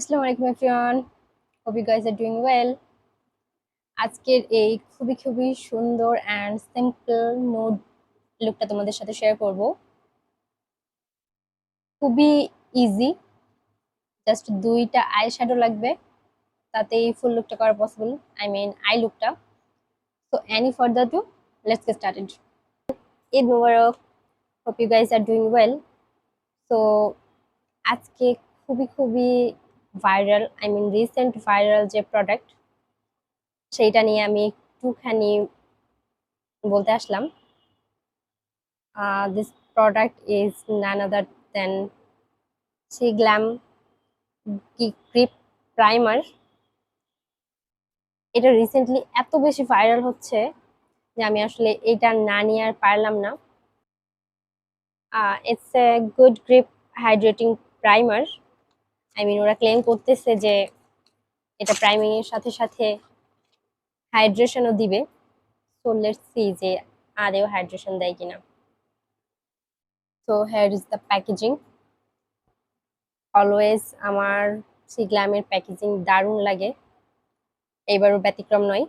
আসসালামু আলাইকুম everyone, hope you guys are doing well. আজকের এই খুবই খুবই সুন্দর অ্যান্ড সিম্পল নোট লুকটা তোমাদের সাথে শেয়ার করব। খুবই ইজি, জাস্ট দুইটা আই শ্যাডো লাগবে, তাতেই ফুল লুকটা করা পসিবল, আই মিন আই লুকটা। So any further ado, let's get started. Eid Mubarak, hope you guys are doing well. So আজকে খুবই খুবই viral, I mean recent viral যে প্রোডাক্ট, সেইটা নিয়ে আমি একটুখানি বলতে আসলাম। This product is none other than Glam Grip Primer. এটা রিসেন্টলি এত বেশি ভাইরাল হচ্ছে যে আমি আসলে এটা না নিয়ে আর পারলাম না। It's a good grip hydrating primer. I mean ওরা ক্লেম করতেছে যে এটা প্রাইমিং এর সাথে সাথে হাইড্রেশনও দিবে। সো লেটস সি যে আদেও হাইড্রেশন দেয় কিনা। So here is the packaging. Always আমার গ্ল্যামের প্যাকেজিং দারুণ লাগে, এইবারও ব্যতিক্রম নয়।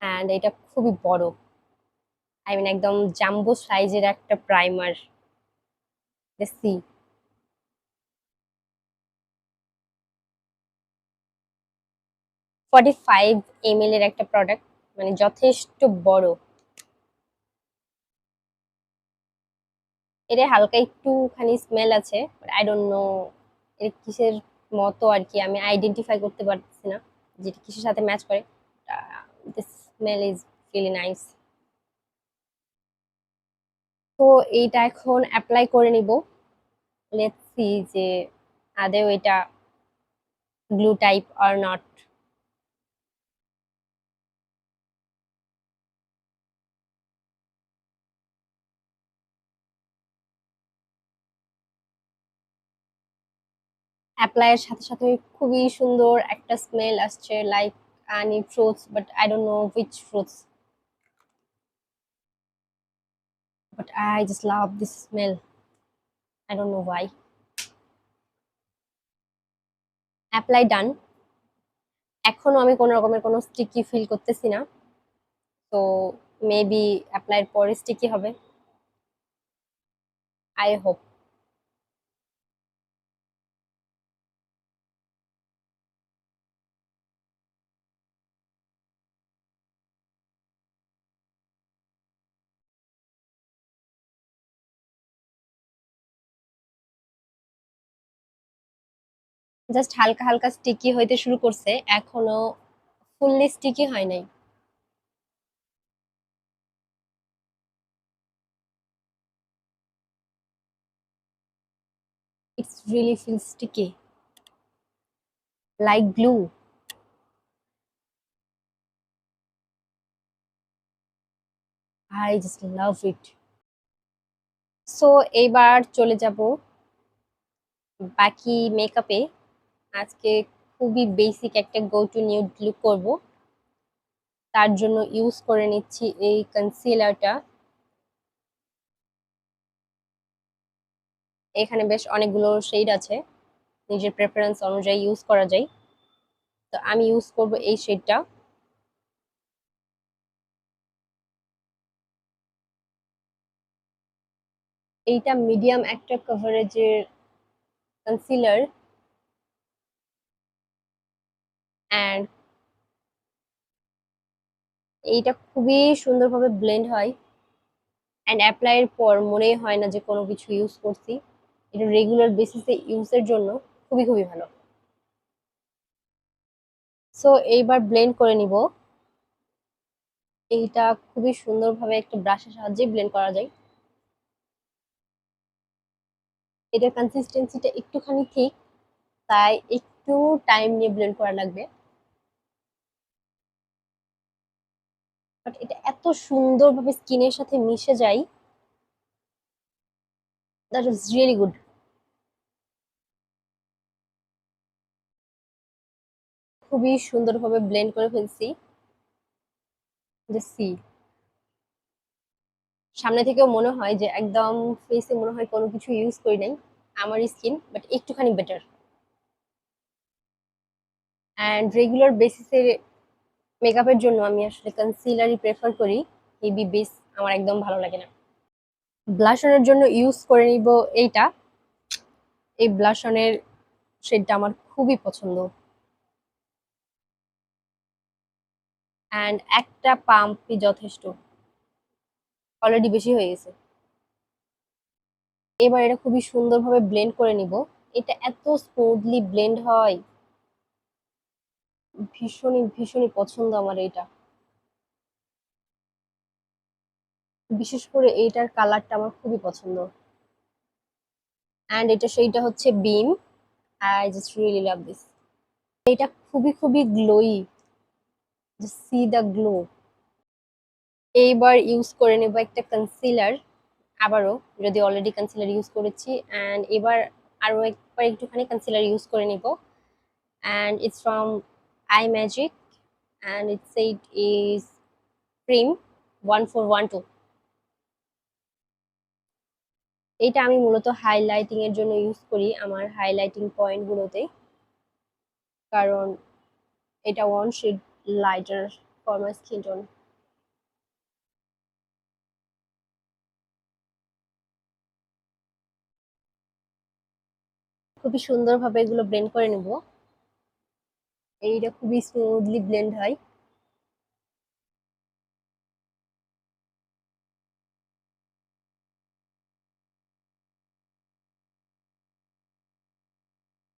অ্যান্ড এটা খুবই বড়, আই মিন একদম জাম্বো সাইজের একটা প্রাইমার। সি 45 ml এর একটা প্রোডাক্ট, মানে যথেষ্ট বড়। এটা হালকা একটুখানি স্মেল আছে, আই ডোন্ট নো এর কিসের মতো আর কি, আমি আইডেন্টিফাই করতে পারতেছি না যেটা কিসের সাথে ম্যাচ করে। This smell is really nice. তো এইটা এখন অ্যাপ্লাই করে নিব। লেটস সি যে আদেও এটা গ্লু টাইপ অর নট। অ্যাপ্লাইয়ের সাথে সাথে খুবই সুন্দর একটা স্মেল আসছে, like any fruits, but I don't know which fruits, but I just love this smell, I don't know why. Apply done. এখনো আমি কোনো রকমের কোনো স্টিকি ফিল করতেছি না, তো মেবি অ্যাপ্লাইয়ের পরে স্টিকি হবে, আই হোপ। জাস্ট হালকা হালকা স্টিকি হইতে শুরু করছে, এখনো ফুললি স্টিকি হয় নাই। It's really feel sticky, like glue. I just love it. So এইবার চলে যাব বাকি মেকআপে। আজকে খুবই বেসিক একটা গো টু নিউড লুক করব, তার জন্য ইউজ করে নিচ্ছি এই কনসিলারটা। এখানে বেশ অনেকগুলো শেড আছে, নিজের প্রেফারেন্স অনুযায়ী ইউজ করা যায়। তো আমি ইউজ করব এই শেডটা। এইটা মিডিয়াম একটা কভারেজের কনসিলার, অ্যান্ড এইটা খুবই সুন্দরভাবে ব্লেন্ড হয়, অ্যান্ড অ্যাপ্লাইয়ের পর মনেই হয় না যে কোনো কিছু ইউজ করছি। এটা রেগুলার বেসিসে ইউজের জন্য খুবই খুবই ভালো। সো এইবার ব্লেন্ড করে নিব। এইটা খুবই সুন্দরভাবে একটা ব্রাশের সাহায্যে ব্লেন্ড করা যায়। এটার কনসিস্টেন্সিটা একটুখানি ঠিক, তাই একটু টাইম নিয়ে ব্লেন্ড করা লাগবে, বাট এটা এত সুন্দরভাবে স্কিনের সাথে মিশে যায়, দ্যাট ইজ রিয়েলি গুড। খুবই সুন্দরভাবে ব্লেন্ড করে ফেলছি। সি সামনে থেকেও মনে হয় যে একদম ফেসে মনে হয় কোনো কিছু ইউজ করি নাই। আমার স্কিন, বাট একটুখানি বেটার। অ্যান্ড রেগুলার বেসিসে মেকআপের জন্য আমি আসলে কনসিলারই প্রেফার করি। হেভি বেস আমার একদম ভালো লাগে না। ব্লাশনের জন্য ইউজ করে নিব এইটা। এই ব্লাশনের শেডটা আমার খুবই পছন্দ। অ্যান্ড একটা পাম্পই যথেষ্ট, অলরেডি বেশি হয়ে গেছে। এবার এটা খুবই সুন্দরভাবে ব্লেন্ড করে নিব। এটা এত স্মুথলি ব্লেন্ড হয়, ভীষণই ভীষণই পছন্দ আমার এটা। বিশেষ করে এইটার কালারটা আমার খুবই পছন্দ। অ্যান্ড এটা সেইটা হচ্ছে beam. I just really love this. এটা খুবই খুবই glowy, just see the glow. এইবার ইউজ করে নেব একটা কনসিলার আবারও, যদি অলরেডি কনসিলার ইউজ করেছি। অ্যান্ড এবার আরো একবার একটুখানি কনসিলার ইউজ করে নিব। And it's from eye magic, and it's it is cream 1412। এটা আমি মূলত হাইলাইটিং এর জন্য ইউজ করি আমার হাইলাইটিং পয়েন্ট গুলোতে, কারণ এটা one shade lighter for my skin tone. খুবই সুন্দরভাবে এগুলো ব্লেন্ড করে নেব। এইটা খুবই স্মুথলি ব্লেন্ড হয়।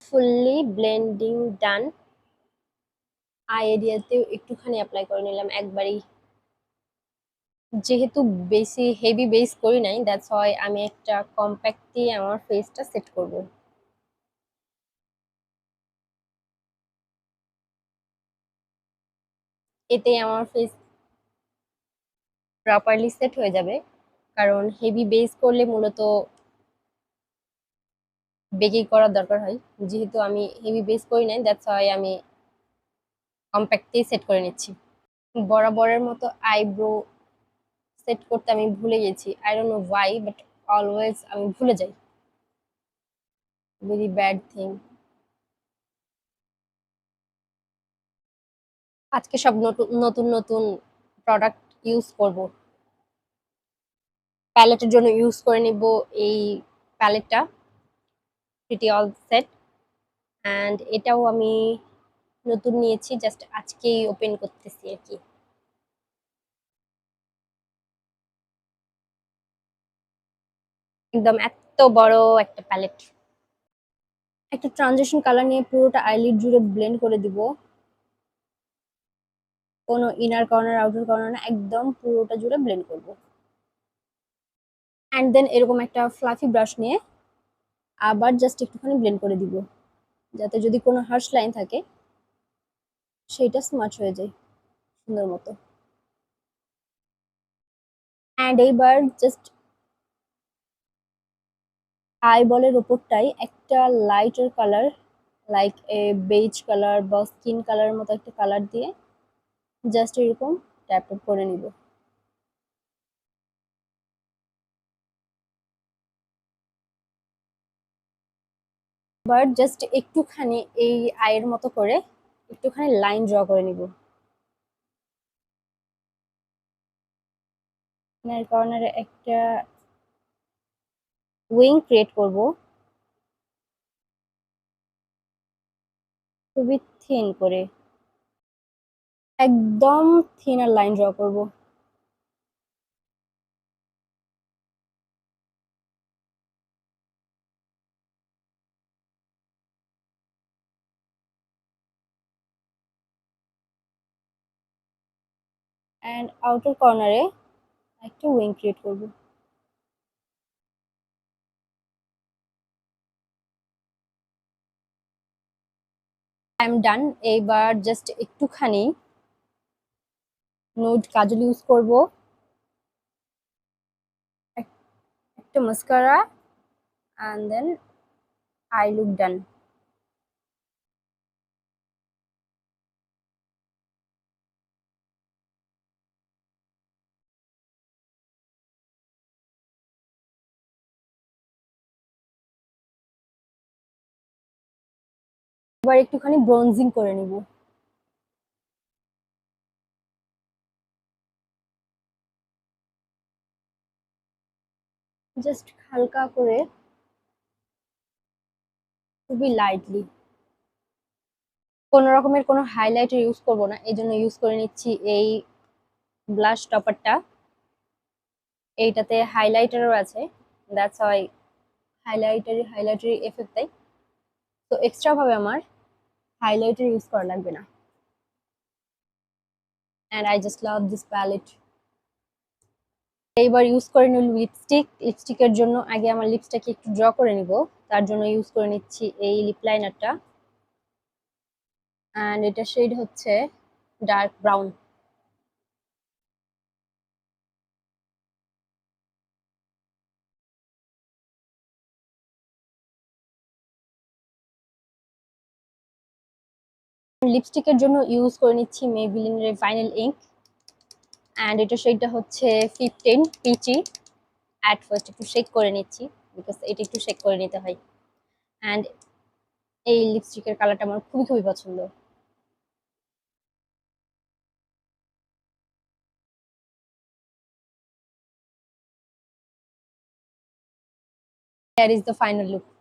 Fully blending done. আই এরিয়াতেও একটুখানি অ্যাপ্লাই করে নিলাম একবারই। যেহেতু বেশি হেভি বেস করি নাই, দ্যাটস ওয়াই আমি একটা কম্প্যাক্ট দিয়ে আমার ফেসটা সেট করব। এতে আমার ফেস প্রপারলি সেট হয়ে যাবে। কারণ হেভি বেস করলে মূলত বেকিং করার দরকার হয়। যেহেতু আমি হেভি বেস করি নাই, দ্যাটস ওয়াই আমি কম্প্যাক্ট দিয়ে সেট করে নিচ্ছি। বরাবরের মতো আইব্রো সেট করতে আমি ভুলে গেছি। I don't know Y, but always আমি ভুলে যাই। Very bad thing. আজকে সব নতুন নতুন নতুন প্রোডাক্ট ইউজ করব। প্যালেটের জন্য ইউজ করে নিব এই প্যালেটটা, প্রিটি অল সেট। অ্যান্ড এটাও আমি নতুন নিয়েছি, জাস্ট আজকেই ওপেন করতেছি আর কি। একদম এত বড় একটা প্যালেট। একটা ট্রানজিশন কালার নিয়ে পুরোটা আইলিড জুড়ে ব্লেন্ড করে দিব। কোনো ইনার কর্নার আউটার কর্নার না, একদম পুরোটা জুড়ে ব্লেন্ড করব। অ্যান্ড দেন এরকম একটা ফ্লাফি ব্রাশ নিয়ে আবার জাস্ট একটুখানি ব্লেন্ড করে দিব, যাতে যদি কোনো হার্শ লাইন থাকে সেটা স্মাচ হয়ে যায় সুন্দর মতো। অ্যান্ড এইবার জাস্ট আই বলের ওপরটাই একটা lighter colour, like a beige colour বা স্কিন কালারের মতো একটা কালার দিয়ে জাস্ট এরকম ট্যাপ ট্যাপ করে নিব। এবার জাস্ট একটুখানি এই আইয়ের মতো করে একটুখানি লাইন ড্র করে নিব। কর্নারে একটা উইং ক্রিয়েট করব, খুবই থিন করে, একদম থিনার লাইন ড্র করব। অ্যান্ড আউটার কর্নারে একটা উইং ক্রিয়েট করব। I am done. এইবার জাস্ট একটুখানি নুড কাজল ইউজ করব, একটা mascara, and then I look done. এবার একটুখানি ব্রোনজিং করে নিব। জাস্ট হালকা করে, খুবই লাইটলি। কোনো রকমের কোনো হাইলাইটার ইউজ করব না, এই জন্য ইউজ করে নিচ্ছি এই ব্লাশ টপারটা। এইটাতে হাইলাইটারও আছে, দ্যাটস ওয়াই হাইলাইটারি এফেক্ট দেয়। তো এক্সট্রা ভাবে আমার হাইলাইটার ইউজ করা লাগবে না। And I just love this palette. এইবার ইউজ করে নিব লিপস্টিক। লিপস্টিকের জন্য আগে আমার লিপসটাকে একটু ড্র করে নিব, তার জন্য ইউজ করে নিচ্ছি এই লিপ লাইনারটা। অ্যান্ড এটা শেড হচ্ছে ডার্ক ব্রাউন। লিপস্টিকের জন্য ইউজ করে নিচ্ছি মেবিলিনের ফাইনাল ইঙ্ক। অ্যান্ড এটা শেডটা হচ্ছে 15 পিচি। অ্যাট ফার্স্ট একটু শেক করে নিচ্ছি, বিকজ এটা একটু শেক করে নিতে হয়। অ্যান্ড এই লিপস্টিকের কালারটা আমার খুবই খুবই পছন্দ। Here is the final look.